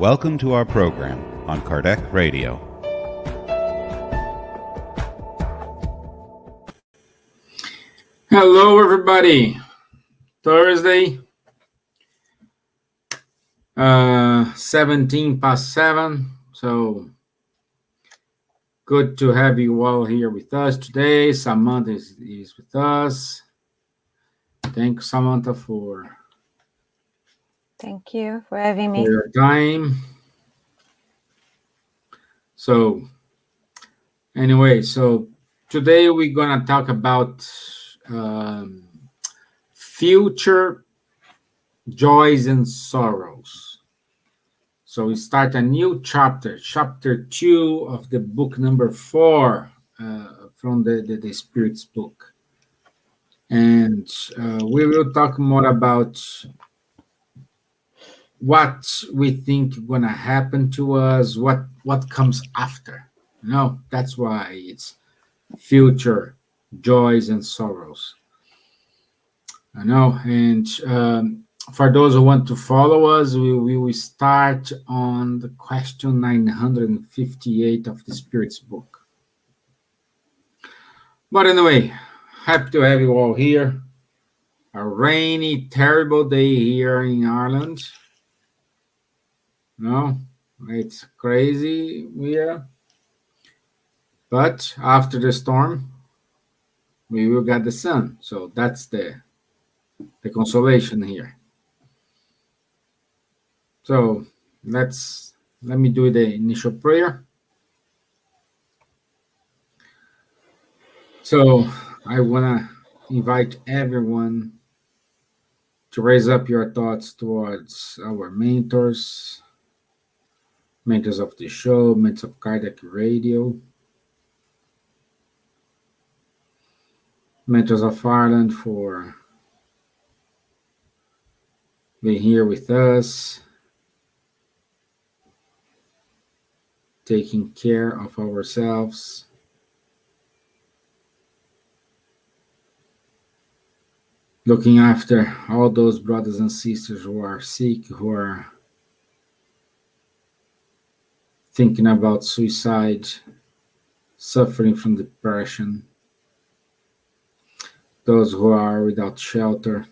Welcome to our program on Kardec Radio. Hello, everybody. Thursday, 17 past 7. So good to have you all here with us today. Samanta is with us. Thank you, Samanta, for Thank you for having me. your time. So anyway, so today we're going to talk about future joys and sorrows. So we start a new chapter 2 of the book number 4 from the Spiritist book. And we will talk more about what we think is going to happen to us, what comes after. That's why it's future joys and sorrows. And for those who want to follow us, we will start on the question 958 of the Spiritist book. But anyway, happy to have you all here. A rainy, terrible day here in Ireland. It's crazy here. But after the storm, we will get the sun. So that's the consolation here. So let me do the initial prayer. So I want to invite everyone to raise up your thoughts towards our mentors of the show, mentors of Kardec Radio, mentors of Ireland for being here with us, taking care of ourselves, looking after all those brothers and sisters who are sick, who are thinking about suicide, suffering from depression, those who are without shelter,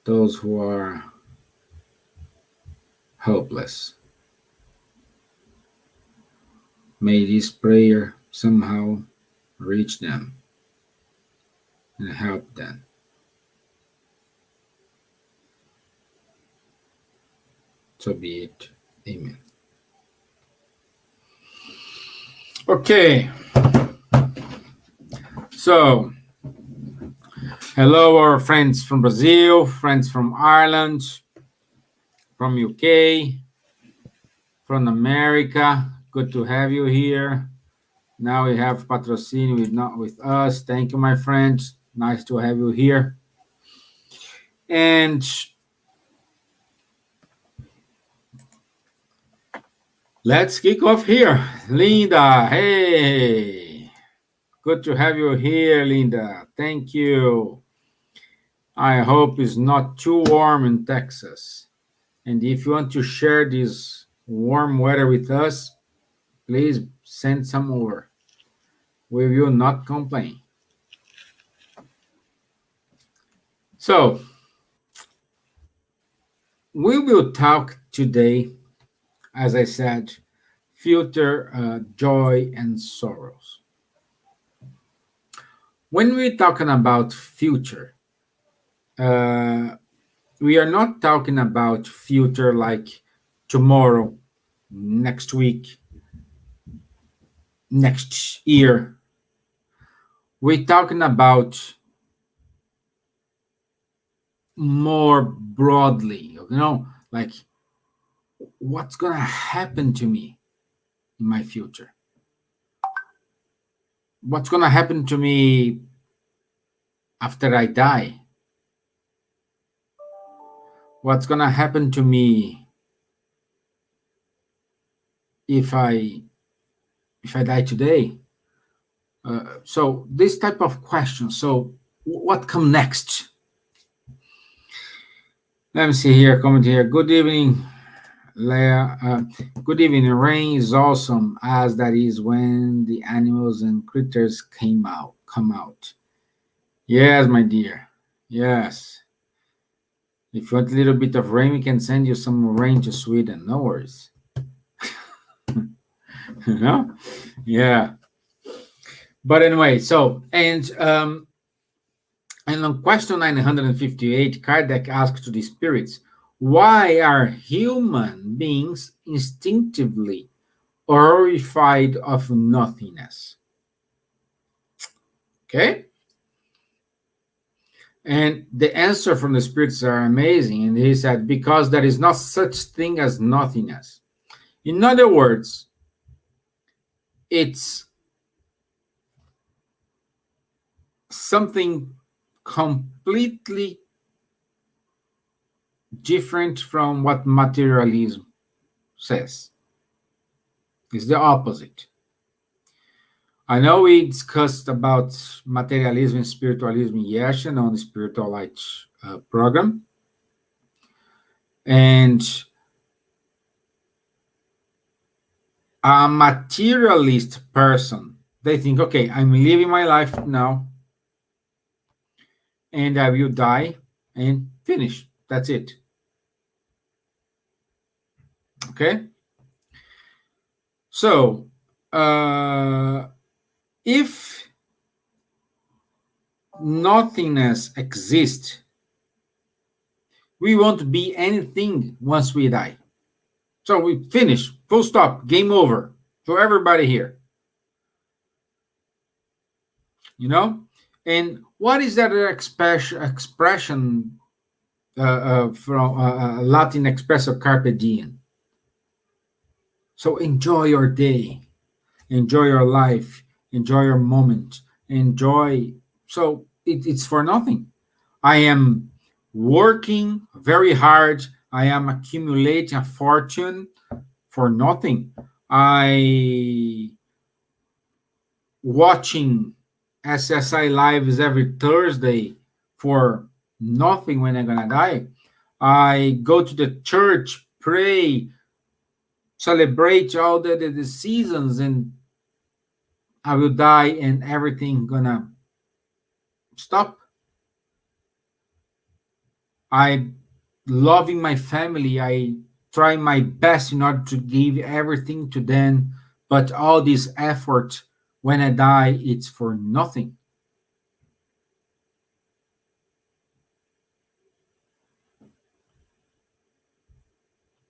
those who are hopeless. May this prayer somehow reach them and help them. So be it. Amen. Okay. So, hello, our friends from Brazil, friends from Ireland, from UK, from America. Good to have you here. Now we have Patrocínio not with us. Thank you, my friends. Nice to have you here. And let's kick off here. Linda, hey. Good to have you here, Linda. Thank you. I hope it's not too warm in Texas. And if you want to share this warm weather with us, please send some over. We will not complain. So, we will talk today, as I said, future joy and sorrows. When we're talking about future, we are not talking about future like tomorrow, next week, next year. We're talking about more broadly, like what's going to happen to me in my future? What's going to happen to me after I die? What's going to happen to me if I die today? So this type of question. So what comes next? Let me see here, comment here. Good evening, Leah. Good evening. Rain is awesome, as that is when the animals and critters come out. Yes, my dear. Yes. If you want a little bit of rain, we can send you some rain to Sweden. No worries. No? Yeah. But anyway, so, and on question 958, Kardec asked to the spirits, why are human beings instinctively horrified of nothingness? Okay? And the answer from the spirits are amazing. And he said, because there is not such thing as nothingness. In other words, it's something completely different from what materialism says. It's the opposite. I know we discussed about materialism and spiritualism yesterday on the Spiritual Light program. And a materialist person, they think, okay, I'm living my life now, and I will die and finish. That's it. Okay? So, if nothingness exists, we won't be anything once we die. So we finish, full stop, game over for everybody here. You know? And what is that expression from Latin expresso carpe diem? So enjoy your day, enjoy your life, enjoy your moment, enjoy. So it's for nothing. I am working very hard. I am accumulating a fortune for nothing. I watching SSI lives every Thursday for nothing when I'm gonna die. I go to the church, pray, celebrate all the seasons, and I will die and everything gonna stop. I loving my family. I try my best in order to give everything to them, but all this effort when I die, it's for nothing.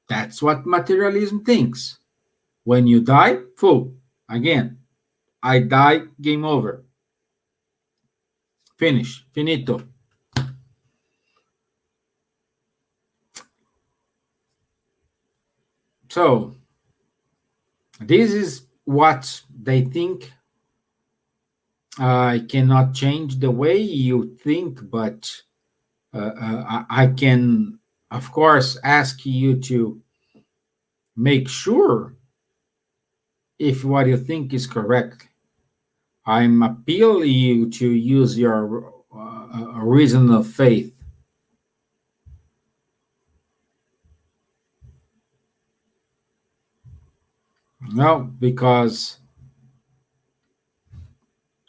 That's what materialism thinks. When you die, full. Again, I die, game over. Finish. Finito. So, this is what they think. I cannot change the way you think, but I can, of course, ask you to make sure if what you think is correct. I'm appealing you to use your reason of faith. No, because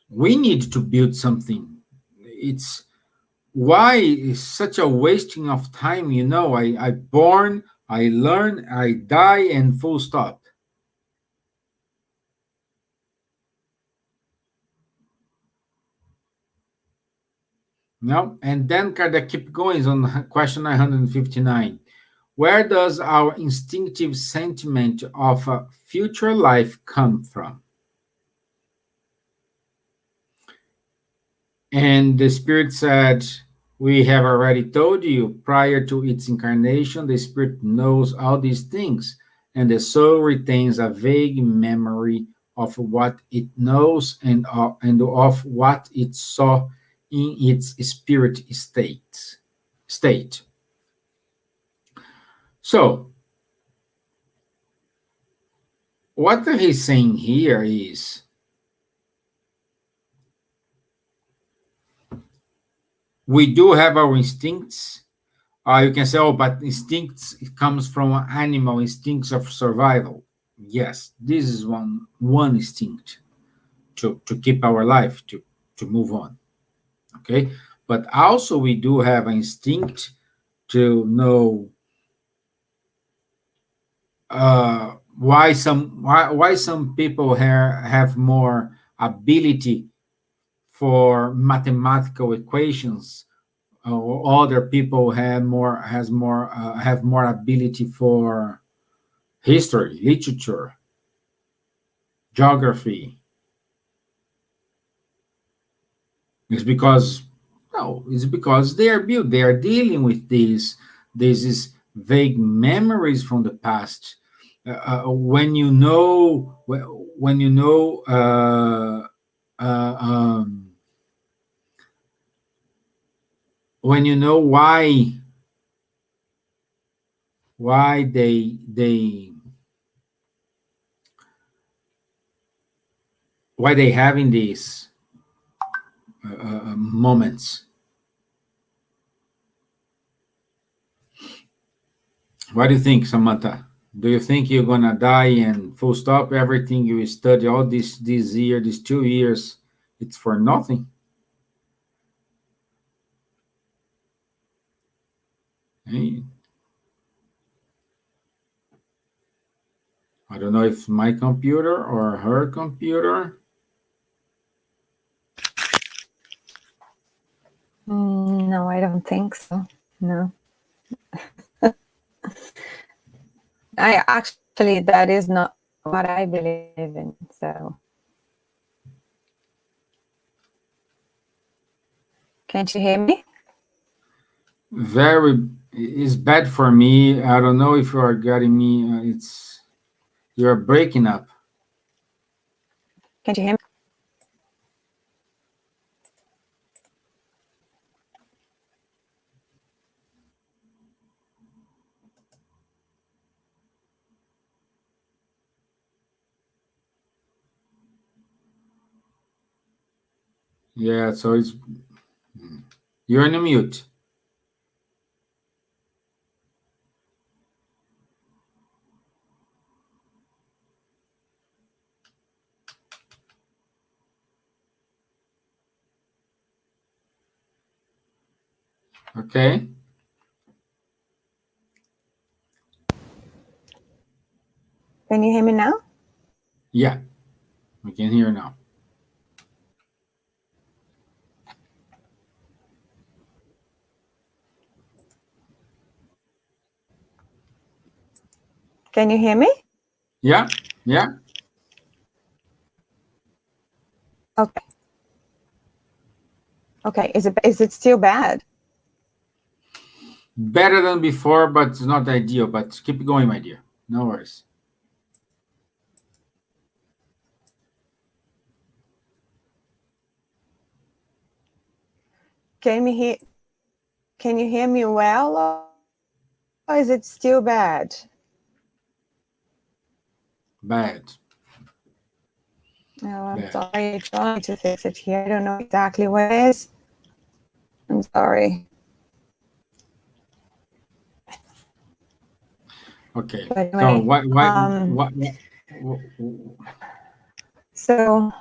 we need to build something. It's why is such a wasting of time, you know? I born, I learn, I die, and full stop. No, and then Kardec keep going on question 959. Where does our instinctive sentiment of a future life come from? And the spirit said, we have already told you, prior to its incarnation, the spirit knows all these things, and the soul retains a vague memory of what it knows and of what it saw in its spirit state. So, what he's saying here is, we do have our instincts. You can say, oh, but instincts, it comes from animal instincts of survival. Yes, this is one instinct to keep our life, to move on. Okay, but also we do have an instinct to know why some people have more ability for mathematical equations, or other people have more ability for history, literature, geography. It's because no, it's because they are dealing with these vague memories from the past. When you know when you know uh, um, when you know why they having these moments. What do you think, Samantha? Do you think you're gonna die and full stop? Everything you study all this year, these 2 years, it's for nothing? Hey, I don't know if my computer or her computer. No, I don't think so. No. Actually, that is not what I believe in. So, can't you hear me? It's bad for me. I don't know if you are getting me. You're breaking up. Can't you hear me? Yeah, so you're in a mute. Okay. Can you hear me now? Yeah, we can hear now. Can you hear me? Yeah, yeah. Okay. Okay. Is it still bad? Better than before, but it's not ideal. But keep going, my dear. No worries. Can you hear me well, or is it still bad? Bad. Oh, I'm Bad. sorry. I'm trying to fix it here. I don't know exactly what it is. I'm sorry. Okay. But So anyway, what so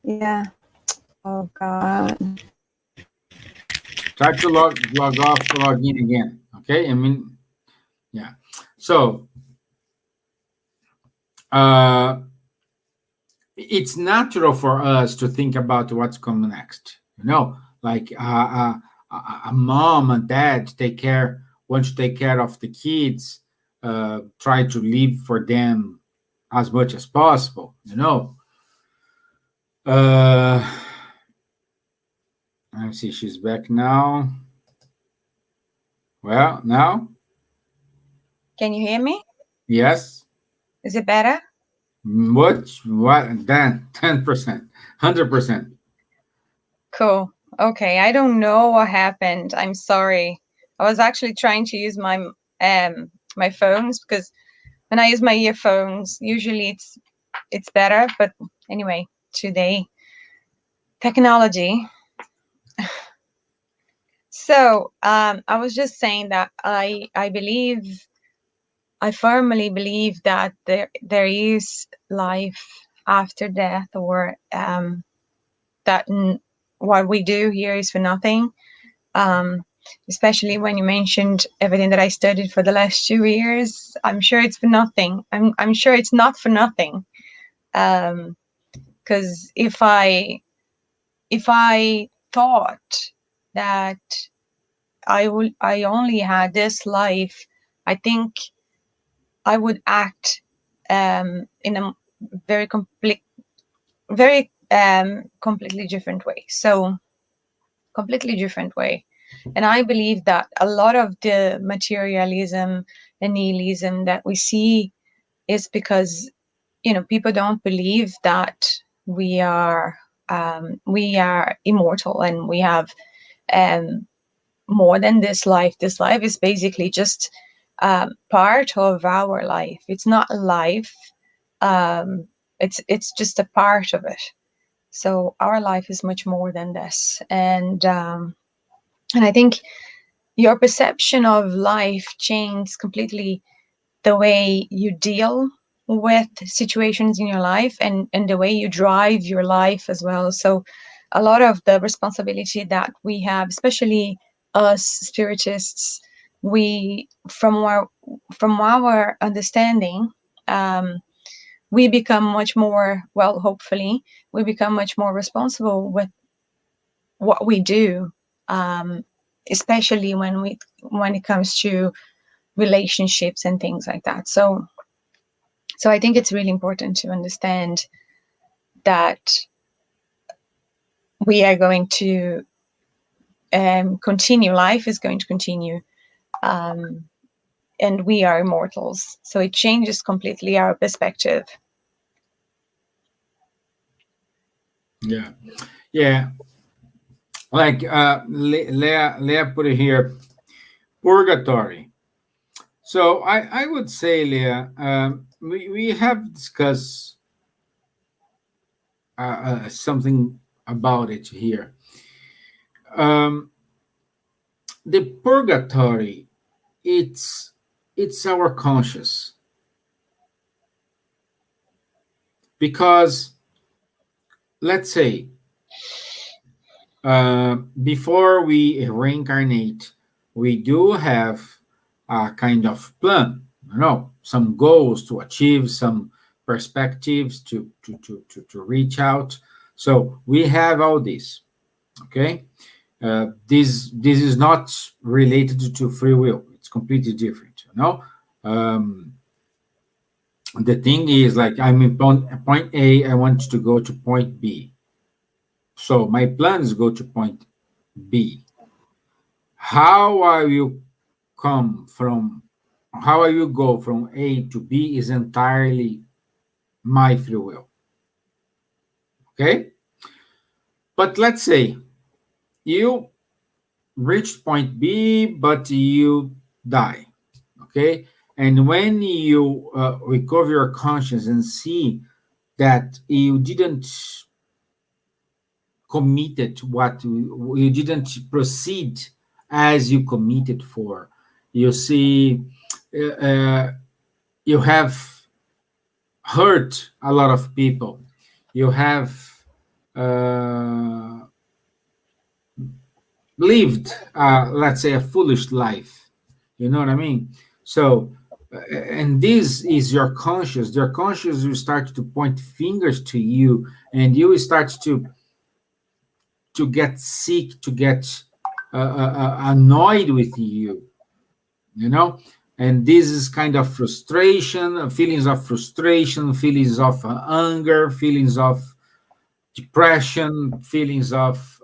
yeah. Oh God. try to log off, log in again. Okay. I mean, yeah. So it's natural for us to think about what's coming next. Like a mom and dad want to take care of the kids, try to live for them as much as possible. Let me see, she's back now. Well, now, Can you hear me? yes. Is it better? What? Then 10%, 100%. Cool. Okay. I don't know what happened. I'm sorry. I was actually trying to use my my phones, because when I use my earphones, usually it's better. But anyway, today technology. So I was just saying that I firmly believe that there is life after death, or that what we do here is for nothing. Especially when you mentioned everything that I studied for the last 2 years, I'm sure it's for nothing. I'm sure it's not for nothing. Because if I thought that I only had this life, I think I would act in a very completely different way. So completely different way. And I believe that a lot of the materialism and nihilism that we see is because, people don't believe that we are immortal, and we have more than this life. This life is basically just part of our life. It's not life. It's just a part of it. So our life is much more than this, and I think your perception of life changed completely the way you deal with situations in your life, and the way you drive your life as well. So a lot of the responsibility that we have, especially us spiritists, we from our understanding, we become much more, well, hopefully we become much more responsible with what we do, especially when it comes to relationships and things like that. So I think it's really important to understand that we are going to continue. Life is going to continue, and we are immortals. So it changes completely our perspective. Yeah. Like Leah put it here, purgatory. So I would say, Leah, we have discussed something about it here. The purgatory, it's our conscious, because let's say before we reincarnate, we do have a kind of plan, some goals to achieve, some perspectives to reach out. So we have all this. Okay, this is not related to free will. It's completely different. The thing is, like, I'm in point A, I want to go to point B. So my plan is go to point B. How I will go from A to B is entirely my free will. Okay? But let's say you reached point B, but you die. Okay? And when you recover your conscience and see that you didn't committed what you didn't proceed as you committed for, you see, you have hurt a lot of people, you have uh, lived, let's say, a foolish life. You know what I mean? So, and this is your conscience. Your conscience will start to point fingers to you, and you will start to get sick, to get annoyed with you, and this is kind of frustration, feelings of frustration, feelings of anger, feelings of depression, feelings of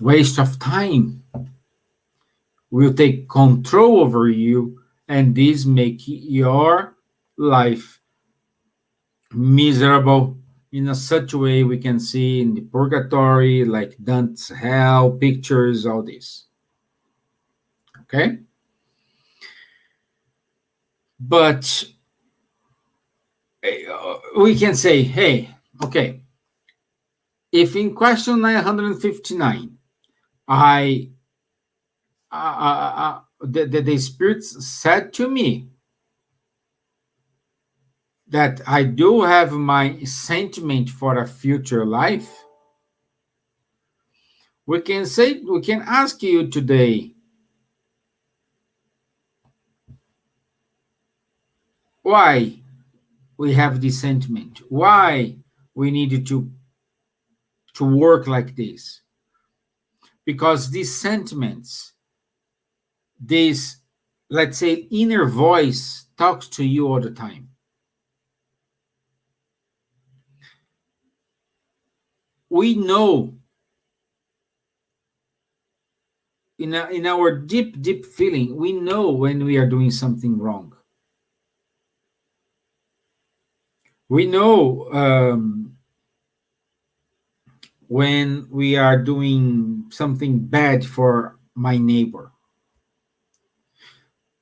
waste of time will take control over you, and this make your life miserable in a such a way we can see in the purgatory, like Dante's hell pictures, all this. Okay? But we can say, hey, okay, if in question 959, the spirits said to me that I do have my sentiment for a future life, we can ask you today, why we have this sentiment, why we need to work like this. Because these sentiments, this, let's say, inner voice talks to you all the time. We know in our deep feeling, we know when we are doing something wrong. We know when we are doing something bad for my neighbor.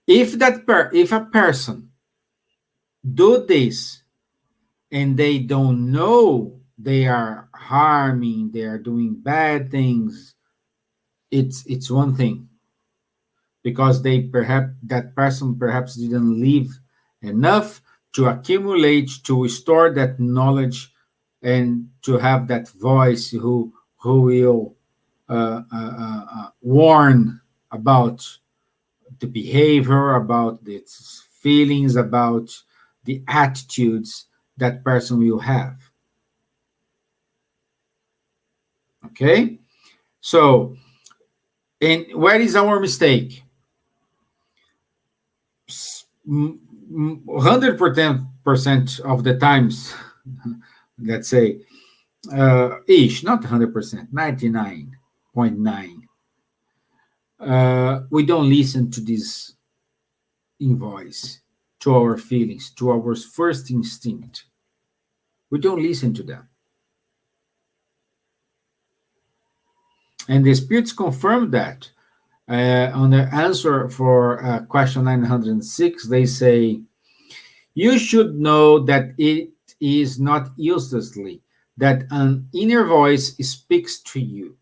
If a person do this and they don't know they are harming, they are doing bad things, it's one thing, because that person perhaps didn't live enough to accumulate, to store that knowledge, and to have that voice who will warn about the behavior, about the feelings, about the attitudes that person will have. Okay? So, and where is our mistake? 100% of the times, let's say, ish, not 100%, 99.9, we don't listen to this invoice, to our feelings, to our first instinct. We don't listen to them. And the spirits confirm that. On the answer for question 906, they say, you should know that it is not uselessly that an inner voice speaks to you.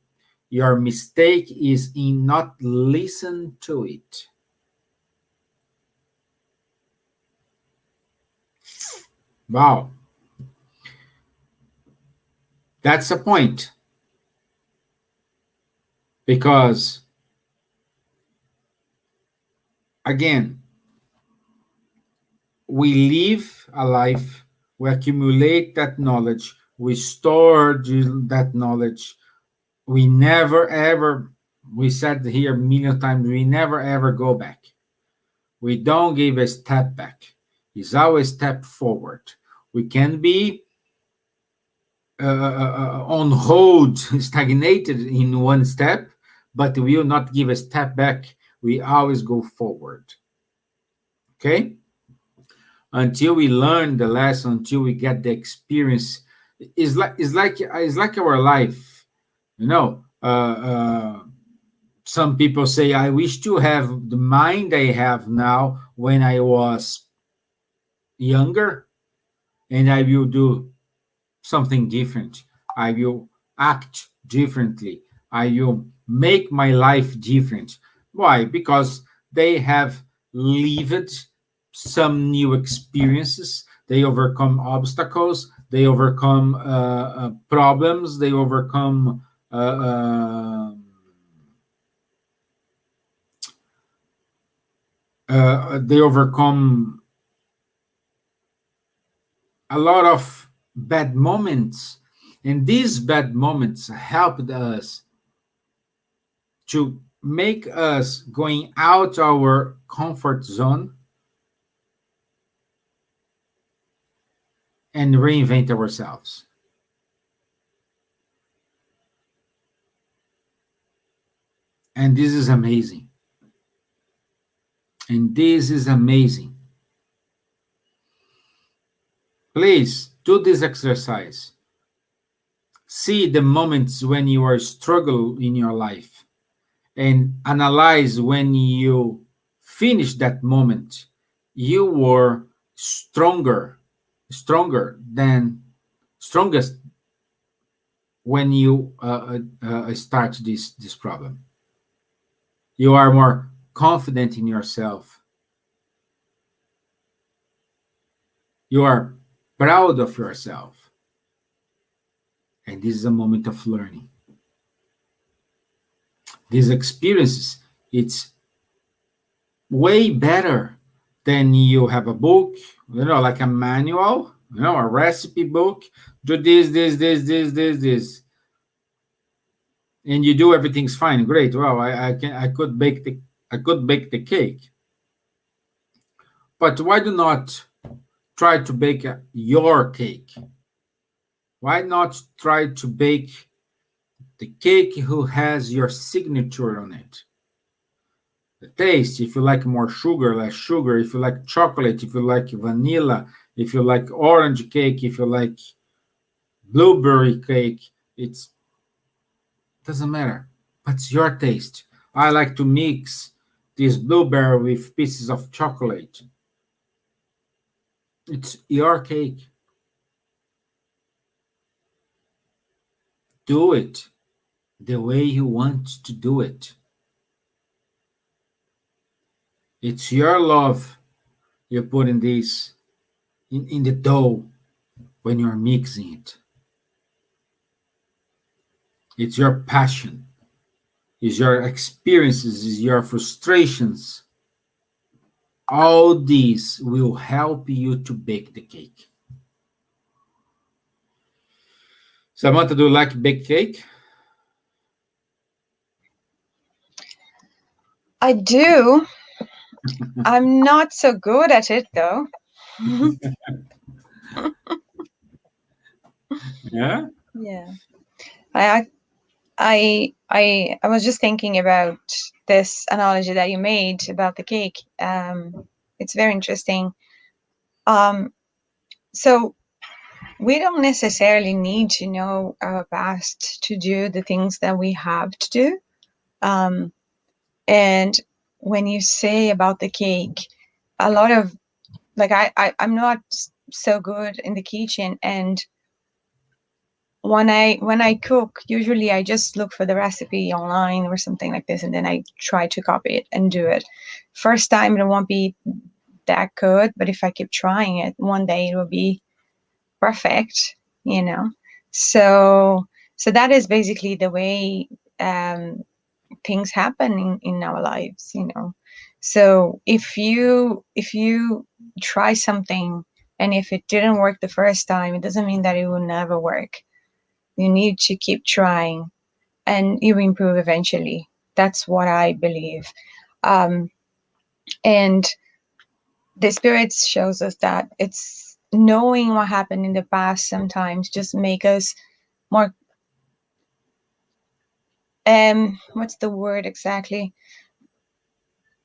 Your mistake is in not listening to it. Wow. That's a point. Because, again, we live a life, we accumulate that knowledge, we store that knowledge. We never ever, we said here a million times, we never ever go back. We don't give a step back. It's always step forward. We can be on hold, stagnated in one step, but we will not give a step back. We always go forward. Okay? Until we learn the lesson, until we get the experience. It's like our life. You know, some people say, I wish to have the mind I have now when I was younger, and I will do something different. I will act differently. I will make my life different. Why? Because they have lived some new experiences. They overcome obstacles. They overcome problems. They overcome a lot of bad moments, and these bad moments helped us to make us going out our comfort zone and reinvent ourselves. And this is amazing. And this is amazing. Please do this exercise. See the moments when you are struggling in your life and analyze when you finish that moment. You were strongest when you start this problem. You are more confident in yourself. You are proud of yourself. And this is a moment of learning. These experiences, it's way better than you have a book, like a manual, a recipe book. Do this, and you do, everything's fine, great. Well, I could bake the cake, but why do not try to bake your cake? Why not try to bake the cake who has your signature on it? The taste, if you like more sugar, less sugar, if you like chocolate, if you like vanilla, if you like orange cake, if you like blueberry cake, it doesn't matter. But it's your taste. I like to mix this blueberry with pieces of chocolate. It's your cake. Do it the way you want to do it. It's your love you put in this, in the dough when you're mixing it. It's your passion. It's your experiences. It's your frustrations. All these will help you to bake the cake. Samanta, do you like bake cake? I do. I'm not so good at it, though. Yeah? Yeah. I was just thinking about this analogy that you made about the cake. It's very interesting. So we don't necessarily need to know our past to do the things that we have to do. And when you say about the cake, a lot of, like, I'm not so good in the kitchen, and when I cook, usually I just look for the recipe online or something like this, and then I try to copy it and do it. First time it won't be that good, but if I keep trying it, one day it will be perfect, So that is basically the way things happen in our lives, So if you try something, and if it didn't work the first time, it doesn't mean that it will never work. You need to keep trying, and you improve eventually. That's what I believe. And the spirits shows us that it's knowing what happened in the past sometimes just make us more, what's the word exactly?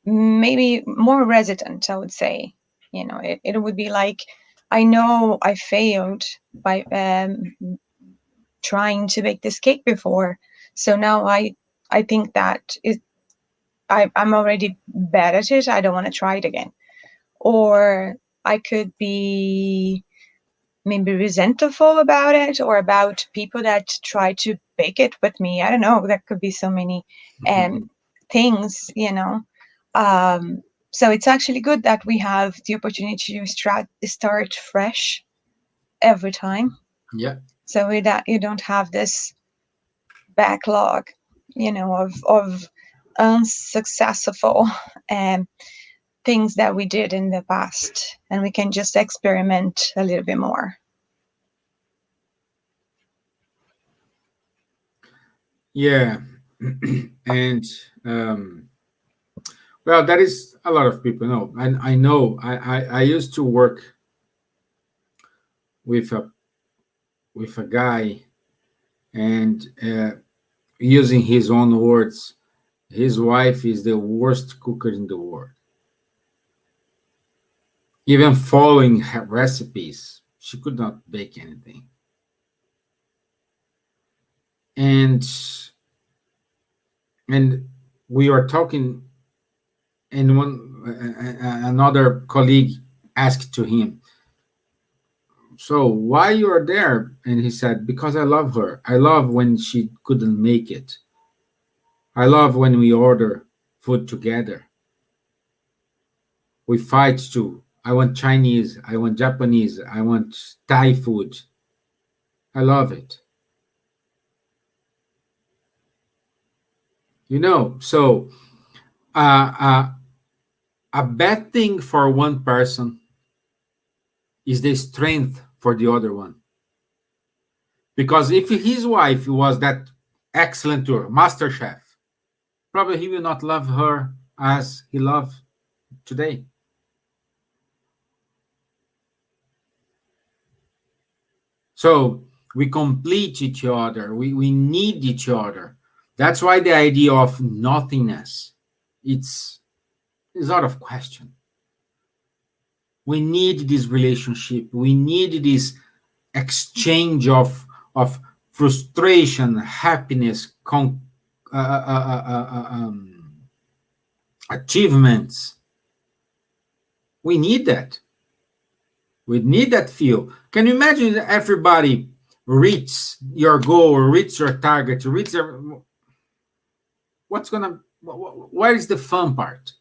Maybe more resident, I would say. It would be like, I know I failed by trying to bake this cake before, so now I think that I'm already bad at it. I don't want to try it again. Or I could be maybe resentful about it, or about people that try to bake it with me. I don't know. There could be so many things, So it's actually good that we have the opportunity to start fresh every time. Yeah. So that you don't have this backlog, of unsuccessful things that we did in the past, and we can just experiment a little bit more. Yeah. And well, that is a lot of people know. And I know I used to work with a guy, and using his own words, his wife is the worst cooker in the world. Even following her recipes, she could not bake anything. And we were talking, and another colleague asked to him, so why you are there? And he said, because I love her. I love when she couldn't make it. I love when we order food together. We fight too. I want Chinese, I want Japanese, I want Thai food. I love it. So uh, a bad thing for one person is the strength for the other one. Because if his wife was that excellent master chef, probably he will not love her as he loves today. So we complete each other. We need each other. That's why the idea of nothingness, it's out of question. We need this relationship. We need this exchange of frustration, happiness, achievements. We need that. We need that feel. Can you imagine that everybody reach your goal, or reach your target, where is the fun part?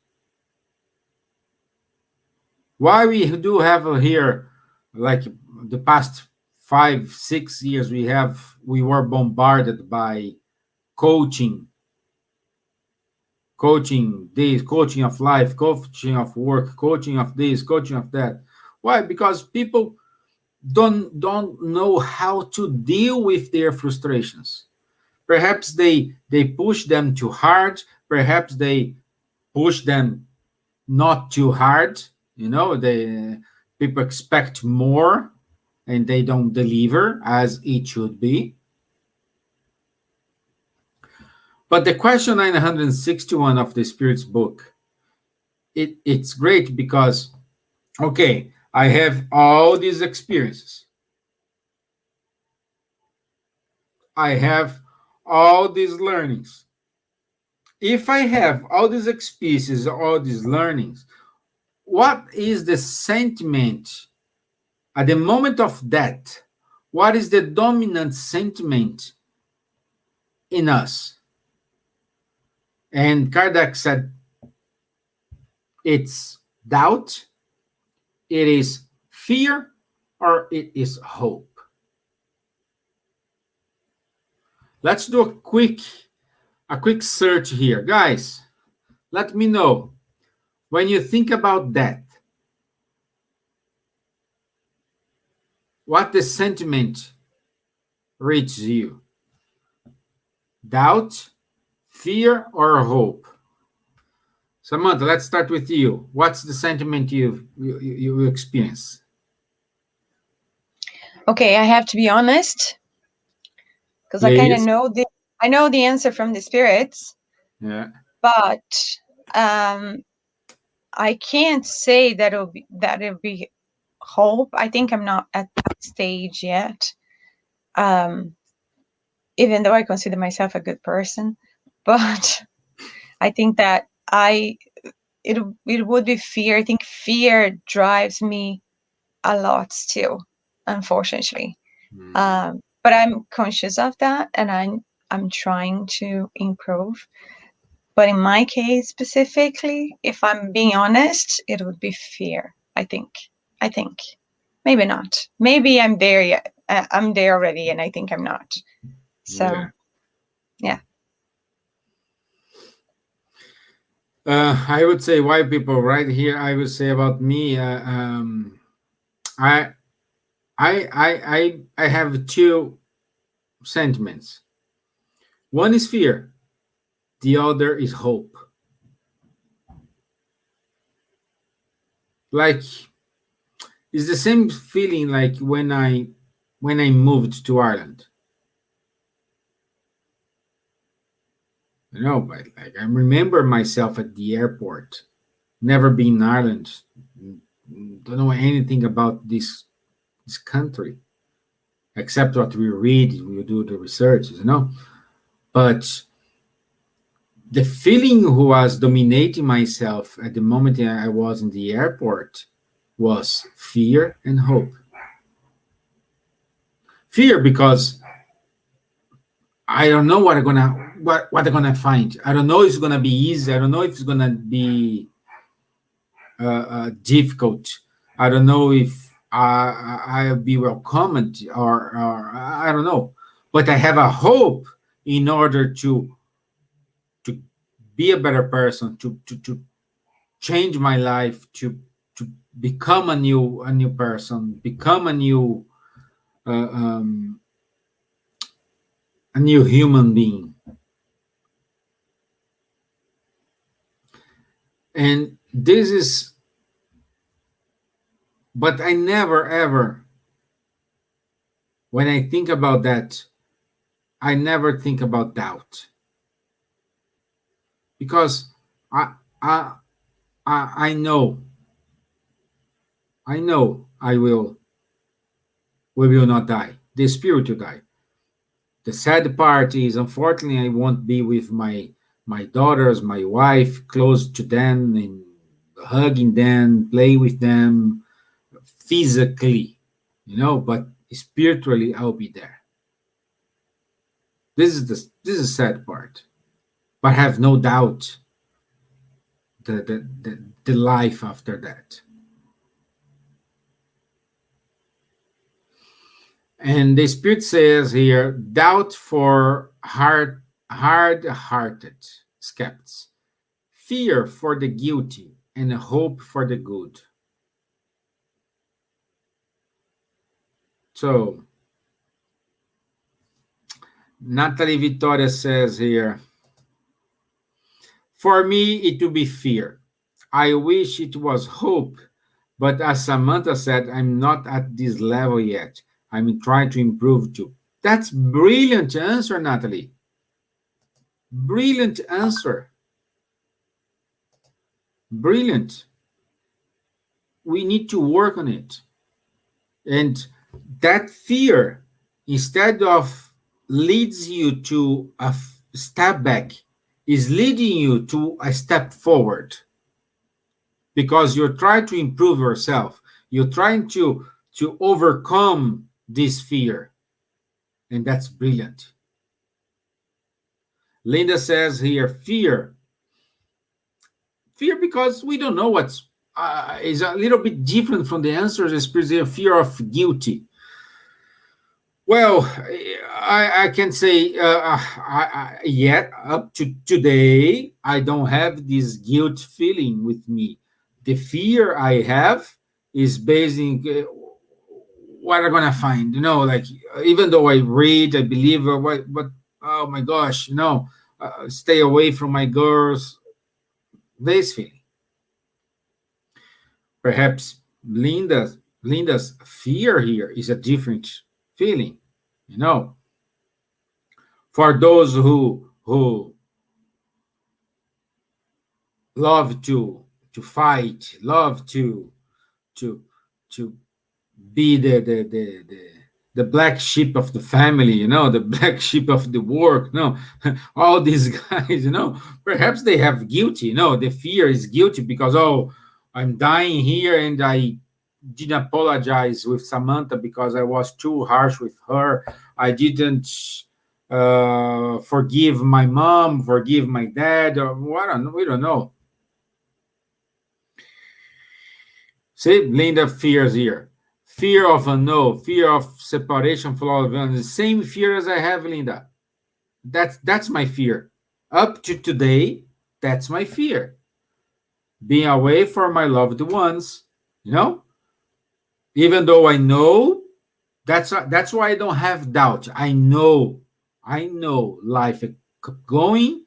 Why we do have here, like the past 5-6 years, we were bombarded by coaching this, coaching of life, coaching of work, coaching of this, coaching of that. Why? Because people don't know how to deal with their frustrations. Perhaps they push them too hard. Perhaps they push them not too hard. People expect more and they don't deliver as it should be. But the question 961 of the Spirit's book, it's great because, okay, I have all these experiences. I have all these learnings. If I have all these experiences, all these learnings, what is the sentiment at the moment of death? What is the dominant sentiment in us? And Kardec said, it's doubt, it is fear, or it is hope. Let's do a quick search here. Guys, let me know, when you think about death, what the sentiment reaches you? Doubt, fear, or hope? Samanta, let's start with you. What's the sentiment you experience? Okay, I have to be honest, because I kind of know the answer from the spirits. Yeah. But I can't say that it'll be hope. I think I'm not at that stage yet. Even though I consider myself a good person, but I think that it would be fear. I think fear drives me a lot still, unfortunately. But I'm conscious of that, and I'm trying to improve. But in my case specifically, if I'm being honest, it would be fear. I think maybe not. Maybe I'm there yet. I'm there already, and I think I'm not. So, yeah. I would say why people right here. I would say about me. I have two sentiments. One is fear. The other is hope. Like, it's the same feeling like when I moved to Ireland. But like I remember myself at the airport, never been in Ireland, don't know anything about this country, except what we read, we do the researches, But the feeling who was dominating myself at the moment I was in the airport was fear and hope. Fear because I don't know what I'm gonna find. I don't know if it's gonna be easy. I don't know if it's gonna be difficult. I don't know if I'll be welcomed or I don't know. But I have a hope in order to be a better person, to change my life, to become a new person, become uh, um, a new human being. And this is, but I never ever, when I think about that, I never think about doubt because I I I know we will not die. The spirit will die. The sad part is, unfortunately, I won't be with my daughters, my wife, close to them and hugging them, play with them physically, but spiritually, I'll be there. This is the sad part, but I have no doubt the life after that. And the spirit says here, doubt for hard-hearted skeptics, fear for the guilty, and hope for the good. So, Natalie Victoria says here, for me, it will be fear. I wish it was hope, but as Samanta said, I'm not at this level yet. I'm trying to improve too. That's brilliant answer, Natalie. Brilliant answer. Brilliant. We need to work on it. And that fear, instead of leads you to a step back, is leading you to a step forward. Because you're trying to improve yourself. You're trying to overcome this fear. And that's brilliant. Linda says here, fear. Fear because we don't know what's is a little bit different from the answers, especially fear of guilty. Well, I can say yet up to today, I don't have this guilt feeling with me. The fear I have is based in what I'm gonna find. Like even though I read, I believe, but oh my gosh, stay away from my girls. This feeling. Perhaps Linda's fear here is a different feeling. For those who love to fight, love to be the black sheep of the family, the black sheep of the work, all these guys, perhaps they have guilty, the fear is guilty because, oh, I'm dying here and I didn't apologize with Samanta because I was too harsh with her. I didn't forgive my mom, forgive my dad, or what? We don't know. See, Linda fears here. Fear of a no, fear of separation from all of them. The same fear as I have, Linda. That's my fear. Up to today, that's my fear. Being away from my loved ones, even though I know, that's why I don't have doubt. I know life going.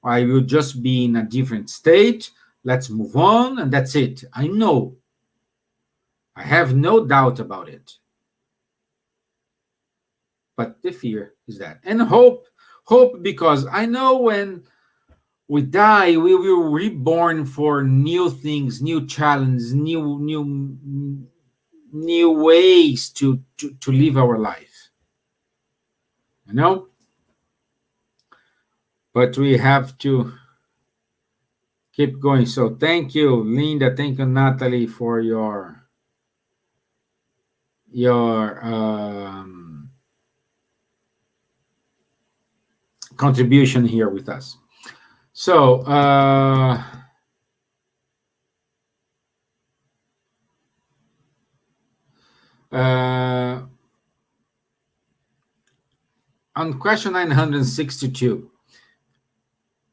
I will just be in a different state. Let's move on, and that's it. I know. I have no doubt about it. But the fear is that. And hope because I know when we die, we will reborn for new things, new challenges, new ways to live our life. But we have to keep going. So thank you, Linda. Thank you, Natalie, for your contribution here with us. So, on question 962,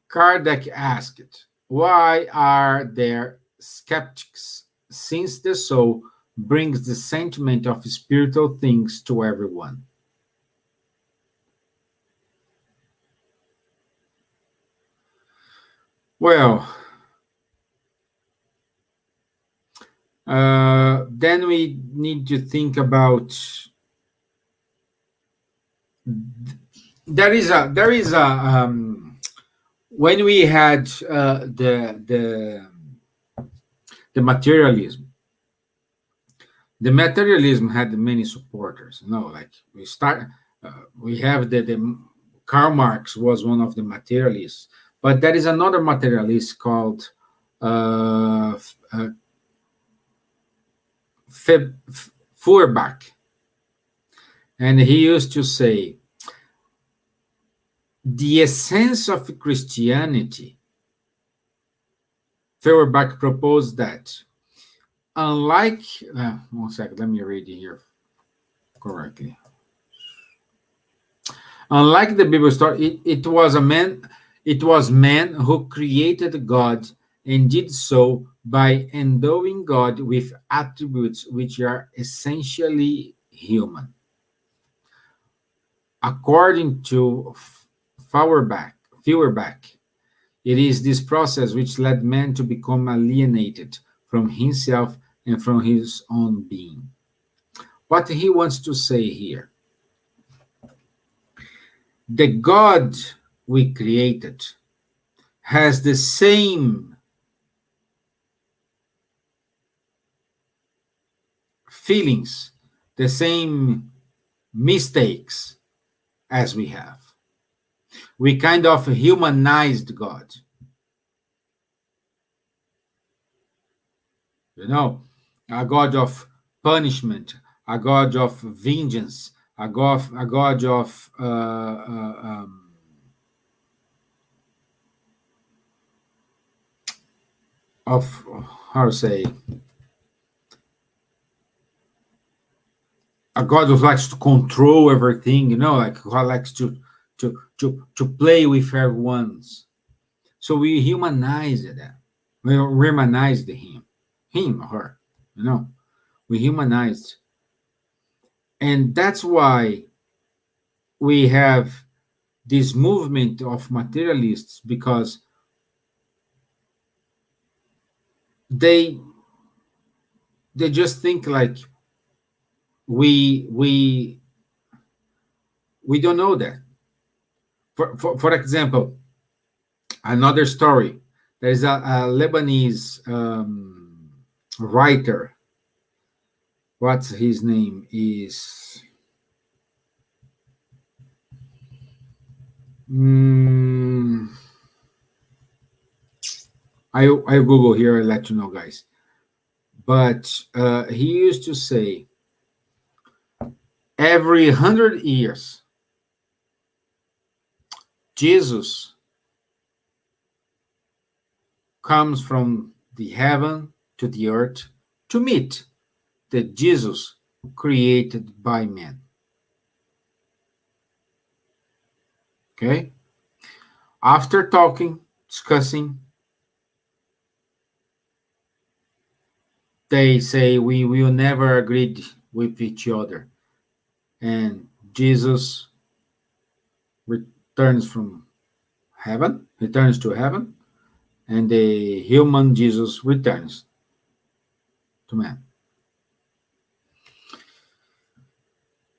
Kardec asked, why are there skeptics, since the soul brings the sentiment of spiritual things to everyone? Well, then we need to think about, there is a when we had the materialism, the materialism had many supporters. Like we have the Karl Marx was one of the materialists, but there is another materialist called Feuerbach, and he used to say, the essence of Christianity, Feuerbach proposed that, unlike, one second, let me read it here correctly. Unlike the Bible story, it was man who created God and did so by endowing God with attributes which are essentially human. According to Feuerbach, it is this process which led man to become alienated from himself and from his own being. What he wants to say here, the God we created has the same feelings, the same mistakes as we have. We kind of humanized God. A God of punishment, a God of vengeance, a God of how to say, a God who likes to control everything, like who likes to play with everyone's. So we humanized that. We humanized him or her, we humanized. And that's why we have this movement of materialists, because they just think like we don't know that. For example, another story, there's a Lebanese writer. What's his name is? I Google here, I'll let you know, guys. But he used to say, every 100 years, Jesus comes from the heaven to the earth to meet the Jesus created by man. Okay? After talking, discussing, they say we will never agree with each other. And Jesus returns to heaven, and the human Jesus returns to man.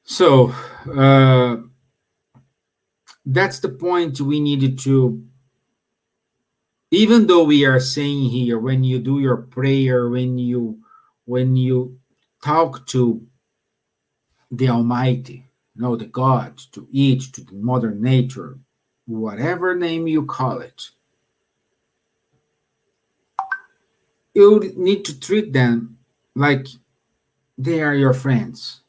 So that's the point we needed to, even though we are saying here, when you do your prayer, when you talk to the Almighty, the God, to it, to the Mother Nature, whatever name you call it, you need to treat them like they are your friends.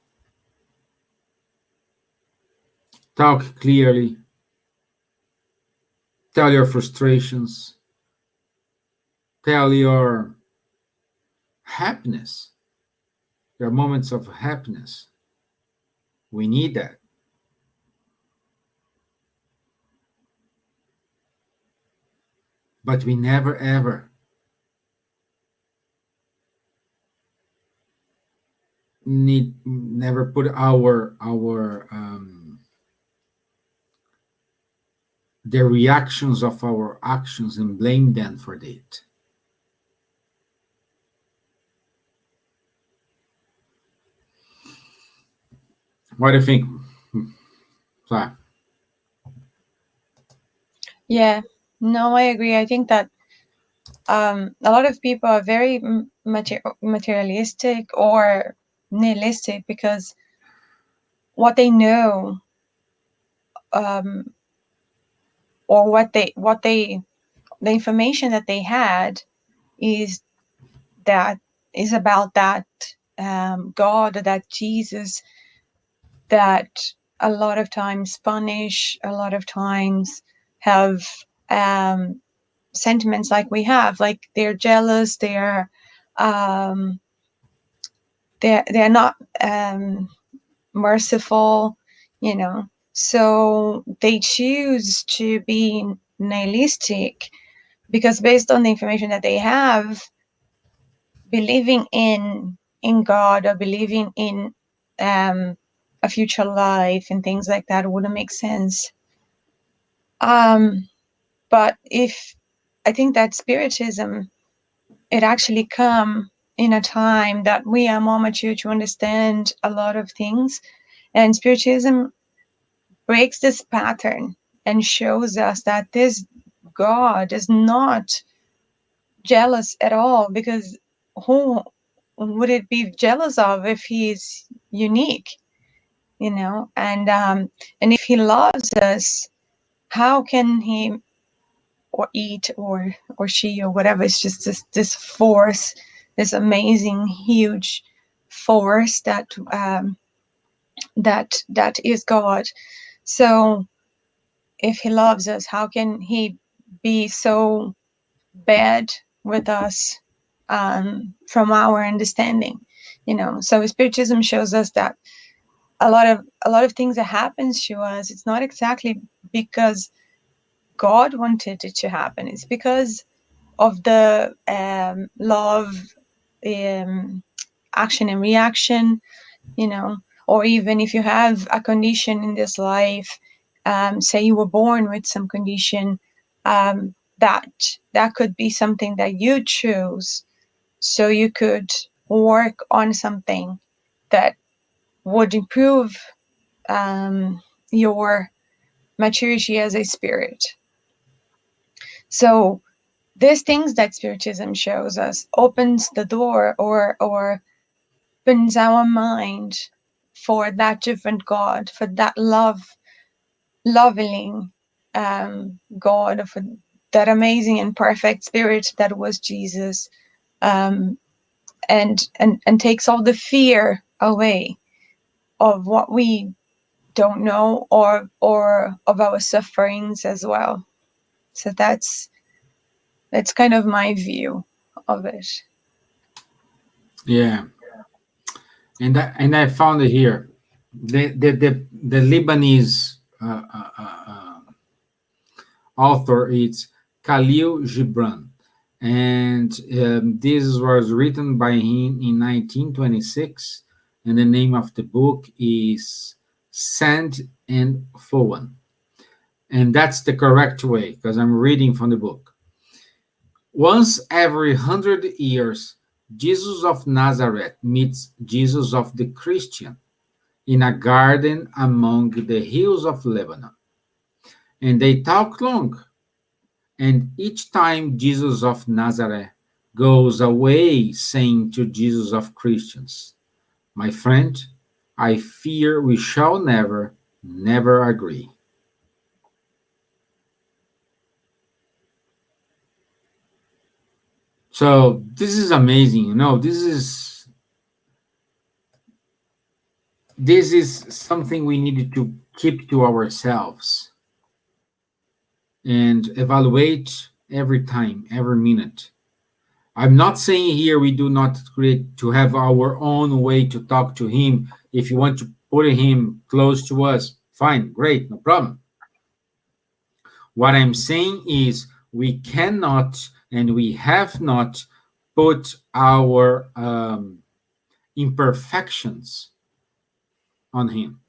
Talk clearly, tell your frustrations, tell your happiness, your moments of happiness. We need that. But we never ever never put our the reactions of our actions and blame them for it. What do you think? Yeah, no, I agree. I think that a lot of people are very materialistic or nihilistic because what they know, or the information that they had is about that God, that Jesus, that a lot of times punish, a lot of times have sentiments like we have, like they're jealous, they're not merciful, you know. So they choose to be nihilistic because based on the information that they have, believing in God or believing in a future life and things like that wouldn't make sense. But if I think that Spiritism, it actually come in a time that we are more mature to understand a lot of things, and Spiritism breaks this pattern and shows us that this God is not jealous at all, because who would it be jealous of if he's unique, you know? And if he loves us, how can he, or it, or she, or whatever, it's just this force, this amazing huge force that is God. So if he loves us, how can he be so bad with us, from our understanding, you know? So Spiritism shows us that a lot of things that happens to us, it's not exactly because God wanted it to happen. It's because of the law of action and reaction, you know. Or even if you have a condition in this life, say you were born with some condition, that could be something that you choose, so you could work on something that would improve your maturity as a spirit. So these things that Spiritism shows us opens the door, or opens our mind for that different God, for that loving God, for that amazing and perfect spirit that was Jesus, and takes all the fear away of what we don't know, or of our sufferings as well. So that's kind of my view of it. Yeah, and I found it here. The Lebanese author is Khalil Gibran, and this was written by him in 1926, and the name of the book is Sand and Foam, and that's the correct way because I'm reading from the book. Once every 100 years, Jesus of Nazareth meets Jesus of the Christian in a garden among the hills of Lebanon, and they talk long. And each time Jesus of Nazareth goes away saying to Jesus of Christians, "My friend, I fear we shall never agree." So this is amazing, you know. This is something we needed to keep to ourselves. and evaluate every time, every minute. I'm not saying here we do not create to have our own way to talk to him. If you want to put him close to us, fine, great, no problem. What I'm saying is we cannot and we have not put our imperfections on him.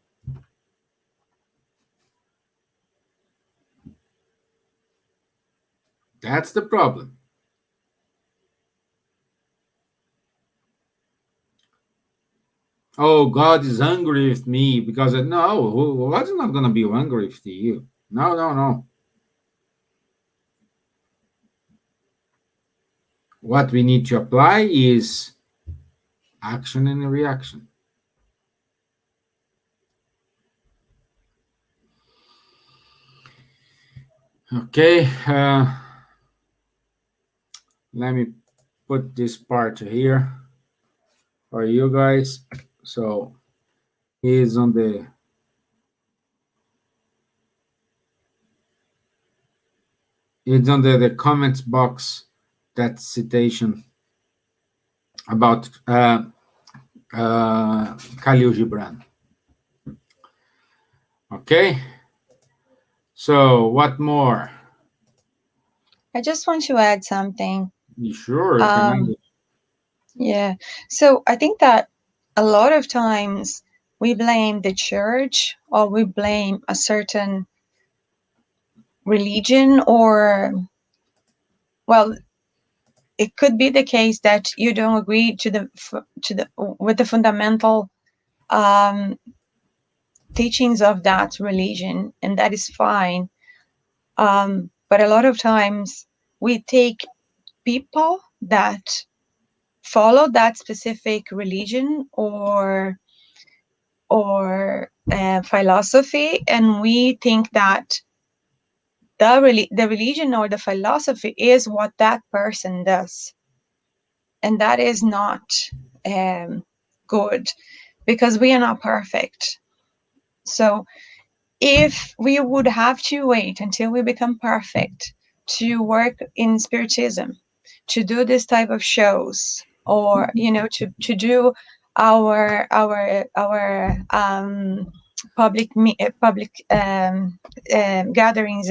That's the problem. Oh, God is angry with me because no, God's not going to be angry with you. No, no, no. What we need to apply is action and reaction. Okay, let me put this part here for you guys. So he's on the comments box, that citation about Khalil Gibran. Okay, so what more? I just want to add something. You sure? You can add it. Yeah. So I think that a lot of times we blame the church or we blame a certain religion, or, well, it could be the case that you don't agree with the fundamental teachings of that religion, and that is fine. But a lot of times we take people that follow that specific religion or philosophy, and we think that the religion or the philosophy is what that person does, and that is not good, because we are not perfect. So if we would have to wait until we become perfect to work in Spiritism, to do this type of shows, or to do our public gatherings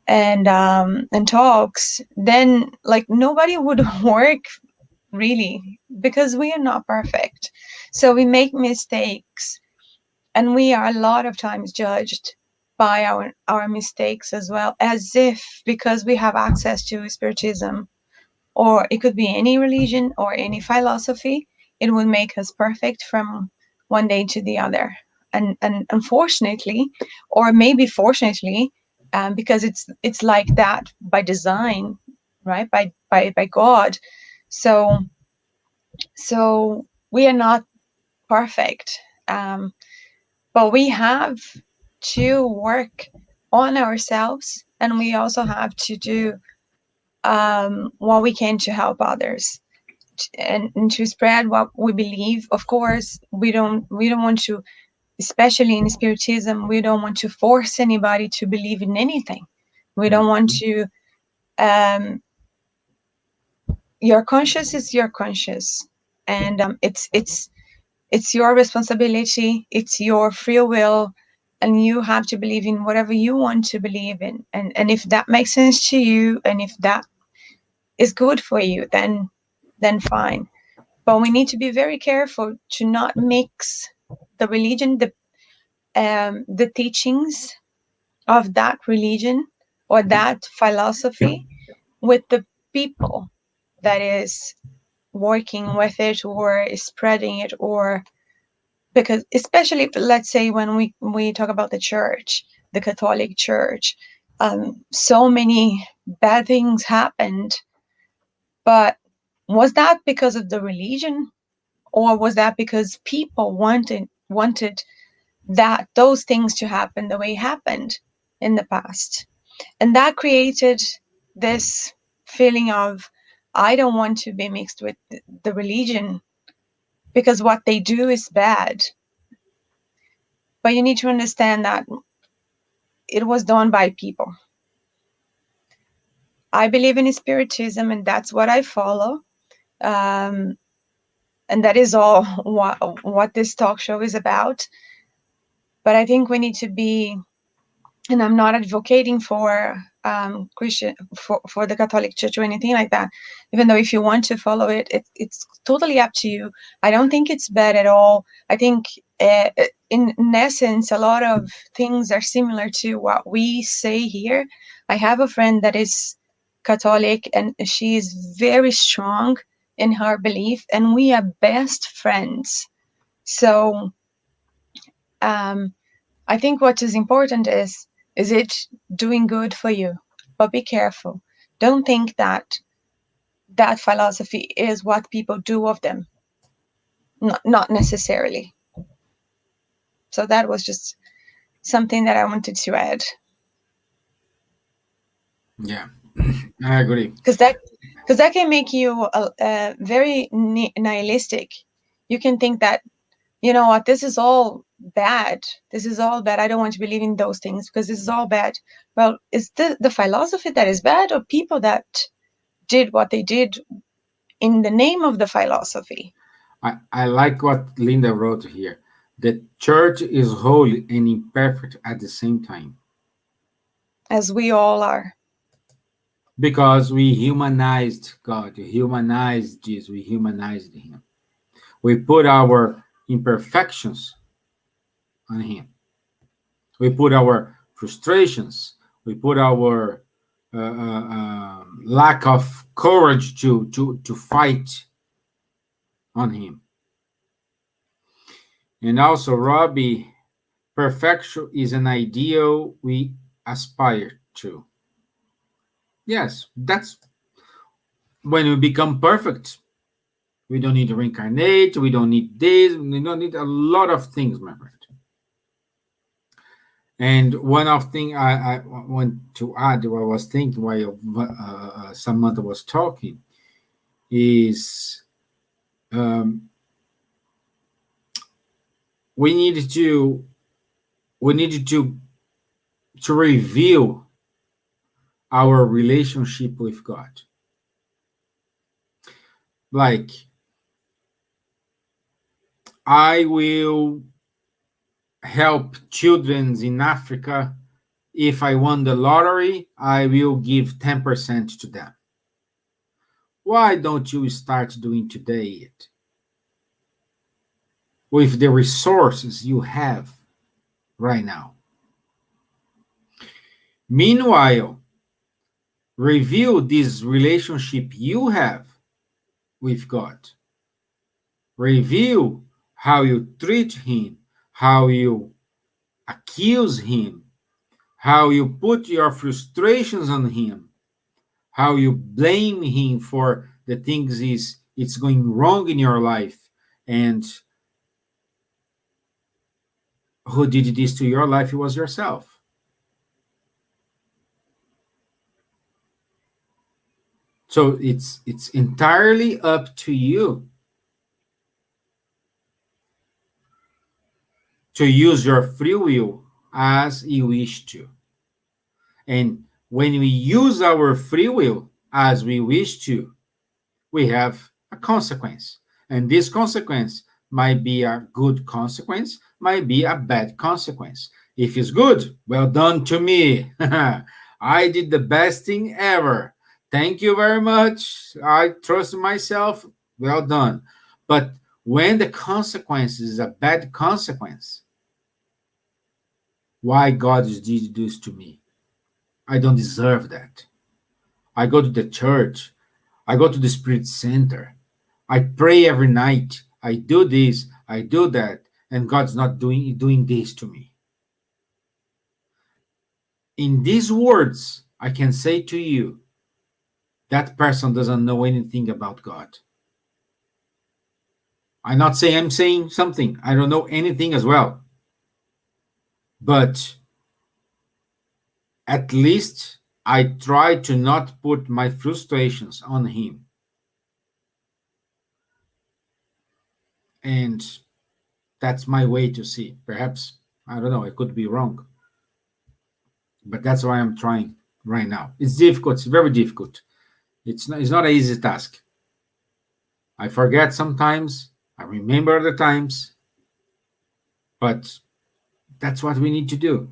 and talks, then like nobody would work really, because we are not perfect. So we make mistakes, and we are a lot of times judged by our mistakes as well, as if because we have access to Spiritism, or it could be any religion or any philosophy, it will make us perfect from one day to the other. And unfortunately, or maybe fortunately, because it's like that by design, right? By God. So we are not perfect, but we have to work on ourselves, and we also have to do what we can to help others, and to spread what we believe. Of course, we don't want to, especially in Spiritism, we don't want to force anybody to believe in anything. We don't want to. Your conscience is your conscience, and it's your responsibility. It's your free will, and you have to believe in whatever you want to believe in. And if that makes sense to you, and if that is good for you, then fine. But we need to be very careful to not mix the religion, the teachings of that religion or that philosophy with the people that is working with it or spreading it, or because especially, let's say, when we talk about the church, the Catholic Church, so many bad things happened, but was that because of the religion, or was that because people wanted that those things to happen the way it happened in the past? And that created this feeling of, I don't want to be mixed with the religion because what they do is bad. But you need to understand that it was done by people. I believe in Spiritism, and that's what I follow. And that is all what this talk show is about. But I think we need to be, and I'm not advocating for Christian, for the Catholic Church or anything like that. Even though if you want to follow it, it's totally up to you. I don't think it's bad at all. I think in essence, a lot of things are similar to what we say here. I have a friend that is Catholic, and she is very strong in her belief, and we are best friends. So I think what is important is it doing good for you? But be careful. Don't think that that philosophy is what people do of them. Not necessarily. So that was just something that I wanted to add. Yeah, I agree. Because that can make you very nihilistic. You can think that, you know what, this is all bad. This is all bad. I don't want to believe in those things because this is all bad. Well, is the philosophy that is bad, or people that did what they did in the name of the philosophy? I like what Linda wrote here. The church is holy and imperfect at the same time. As we all are. Because we humanized God, we humanized Jesus, we humanized Him. We put our imperfections on Him. We put our frustrations, we put our lack of courage to fight on Him. And also, Robbie, perfection is an ideal we aspire to. Yes, that's when we become perfect. We don't need to reincarnate. We don't need this. We don't need a lot of things, my friend. And one of thing I want to add, what I was thinking while Samantha was talking, is we need to review our relationship with God. Like, I will help children in Africa. If I won the lottery, I will give 10% to them. Why don't you start doing today it? With the resources you have right now. Meanwhile, review this relationship you have with God. Review how you treat Him, how you accuse Him, how you put your frustrations on Him, how you blame Him for the things it's going wrong in your life, and who did this to your life? It was yourself. So it's entirely up to you to use your free will as you wish to. And when we use our free will as we wish to, we have a consequence. And this consequence might be a good consequence, might be a bad consequence. If it's good, well done to me. I did the best thing ever. Thank you very much. I trust myself. Well done. But when the consequence is a bad consequence, why God did this to me? I don't deserve that. I go to the church. I go to the Spirit Center. I pray every night. I do this. I do that. And God's not doing this to me. In these words, I can say to you, that person doesn't know anything about God. I'm not saying I'm saying something. I don't know anything as well. But at least I try to not put my frustrations on Him. And that's my way to see. Perhaps, I don't know, I could be wrong. But that's why I'm trying right now. It's difficult. It's very difficult. It's not an easy task. I forget sometimes. I remember other times. But that's what we need to do,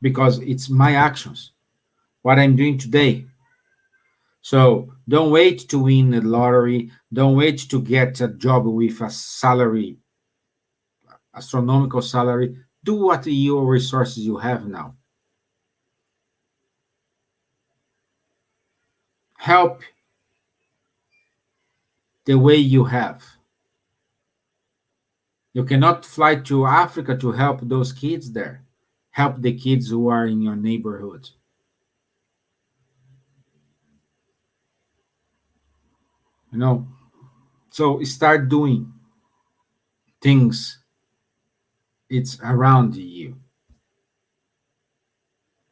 because it's my actions, what I'm doing today. So don't wait to win the lottery. Don't wait to get a job with a salary, astronomical salary. Do what your resources you have now. Help the way you have. You cannot fly to Africa to help those kids there. Help the kids who are in your neighborhood. You know, so start doing things. It's around you.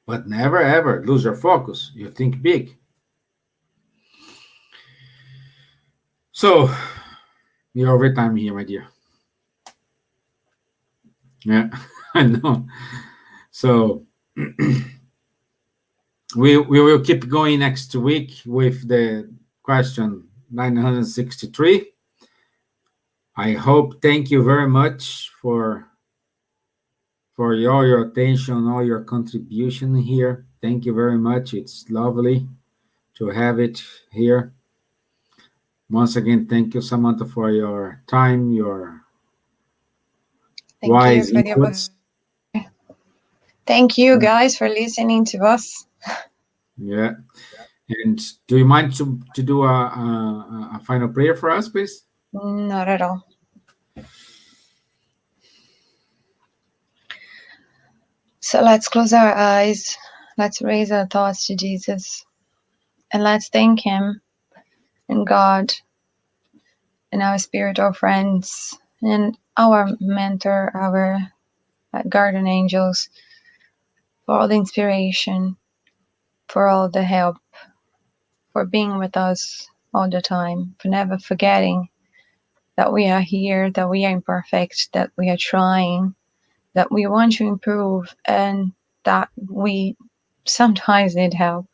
But never ever lose your focus. You think big. So, you're over time here, my dear. Yeah, I know. So, we will keep going next week with the question 963. I hope, thank you very much for all your attention, all your contribution here. Thank you very much. It's lovely to have it here. Once again, thank you, Samanta, for your time, your wise inputs. Thank you, guys, for listening to us. Yeah. And do you mind to do a final prayer for us, please? Not at all. So let's close our eyes. Let's raise our thoughts to Jesus. And let's thank Him and God and our spiritual friends and our mentor, our guardian angels, for all the inspiration, for all the help, for being with us all the time, for never forgetting that we are here, that we are imperfect, that we are trying, that we want to improve, and that we sometimes need help.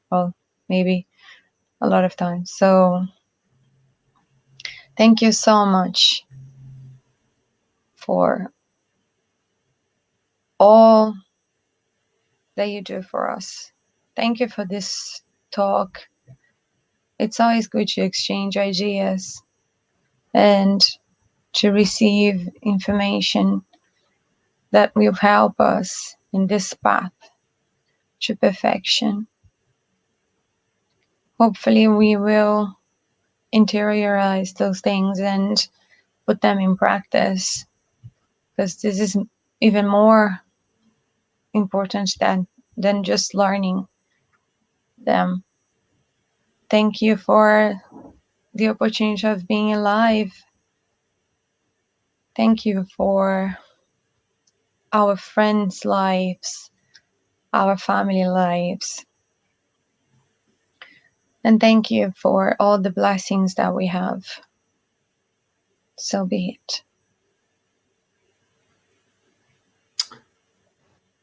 Well, maybe a lot of times. So thank you so much for all that you do for us. Thank you for this talk. It's always good to exchange ideas and to receive information that will help us in this path to perfection. Hopefully we will interiorize those things and put them in practice, because this is even more important than just learning them. Thank you for the opportunity of being alive. Thank you for our friends' lives, our family lives. And thank you for all the blessings that we have. So be it.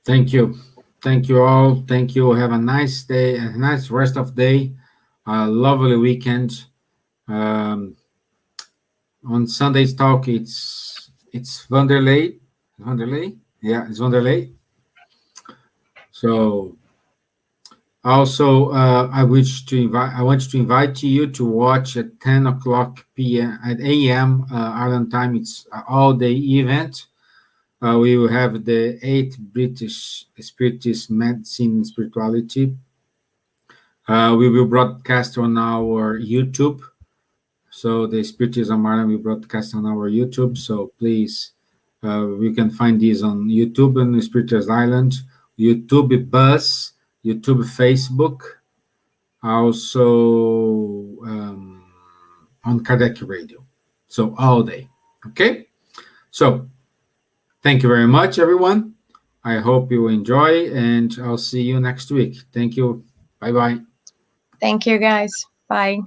Thank you. Thank you all. Thank you. Have a nice day, a nice rest of day, a lovely weekend. On Sunday's talk, it's Vanderlei. Vanderlei? Yeah, it's Vanderlei. So also, I want to invite you to watch at 10 o'clock p.m. at a.m. Ireland time. It's an all-day event. We will have the 8th British Spiritist Medicine and Spirituality. We will broadcast on our YouTube. So the Spiritism Ireland will broadcast on our YouTube. So please, we can find these on YouTube and the Spiritist Island, YouTube Buzz, YouTube Facebook, also on Kardec Radio. So all day. Okay? So thank you very much, everyone. I hope you enjoy, and I'll see you next week. Thank you. Bye-bye. Thank you, guys. Bye.